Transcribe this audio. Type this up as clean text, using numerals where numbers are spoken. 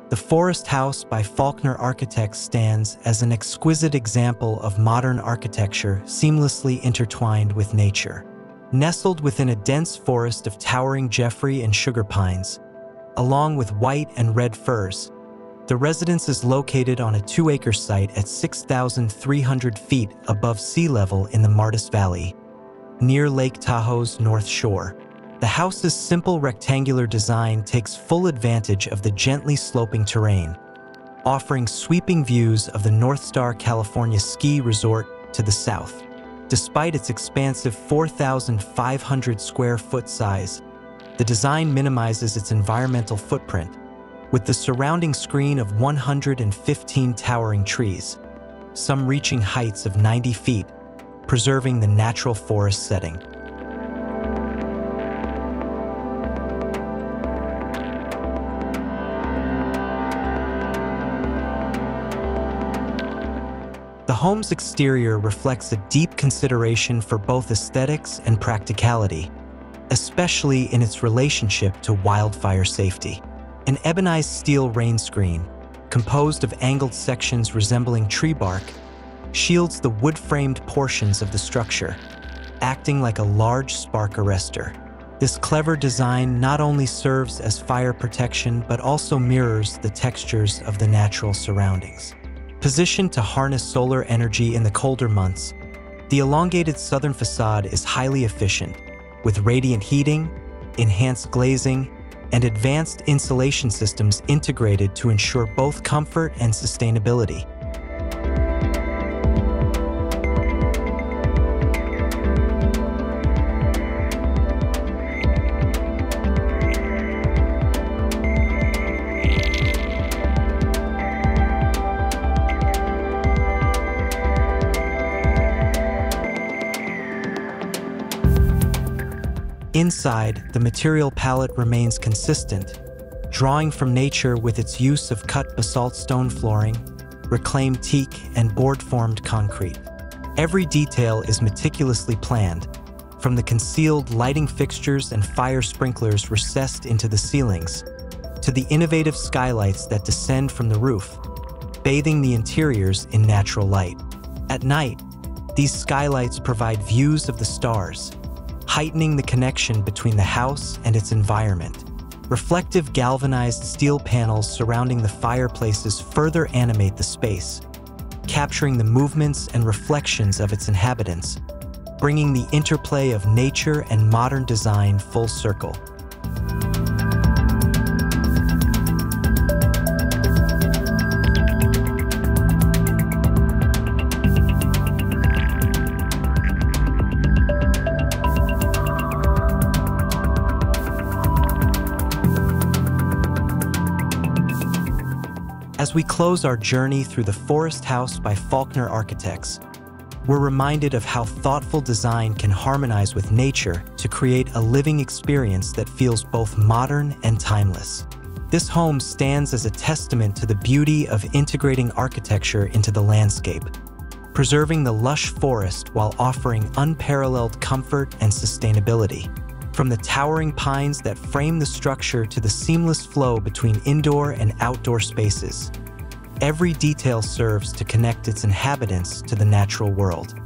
The Forest House by Faulkner Architects stands as an exquisite example of modern architecture seamlessly intertwined with nature. Nestled within a dense forest of towering Jeffrey and sugar pines, along with white and red firs, the residence is located on a 2-acre site at 6,300 feet above sea level in the Martis Valley, near Lake Tahoe's north shore. The house's simple rectangular design takes full advantage of the gently sloping terrain, offering sweeping views of the Northstar California ski resort to the south. Despite its expansive 4,500 square foot size, the design minimizes its environmental footprint, with the surrounding screen of 115 towering trees, some reaching heights of 90 feet, preserving the natural forest setting. The home's exterior reflects a deep consideration for both aesthetics and practicality, especially in its relationship to wildfire safety. An ebonized steel rain screen, composed of angled sections resembling tree bark, shields the wood-framed portions of the structure, acting like a large spark arrestor. This clever design not only serves as fire protection but also mirrors the textures of the natural surroundings. Positioned to harness solar energy in the colder months, the elongated southern facade is highly efficient, with radiant heating, enhanced glazing, and advanced insulation systems integrated to ensure both comfort and sustainability. Inside, the material palette remains consistent, drawing from nature with its use of cut basalt stone flooring, reclaimed teak, and board-formed concrete. Every detail is meticulously planned, from the concealed lighting fixtures and fire sprinklers recessed into the ceilings, to the innovative skylights that descend from the roof, bathing the interiors in natural light. At night, these skylights provide views of the stars, heightening the connection between the house and its environment. Reflective galvanized steel panels surrounding the fireplaces further animate the space, capturing the movements and reflections of its inhabitants, bringing the interplay of nature and modern design full circle. As we close our journey through the Forest House by Faulkner Architects, we're reminded of how thoughtful design can harmonize with nature to create a living experience that feels both modern and timeless. This home stands as a testament to the beauty of integrating architecture into the landscape, preserving the lush forest while offering unparalleled comfort and sustainability. From the towering pines that frame the structure to the seamless flow between indoor and outdoor spaces, every detail serves to connect its inhabitants to the natural world.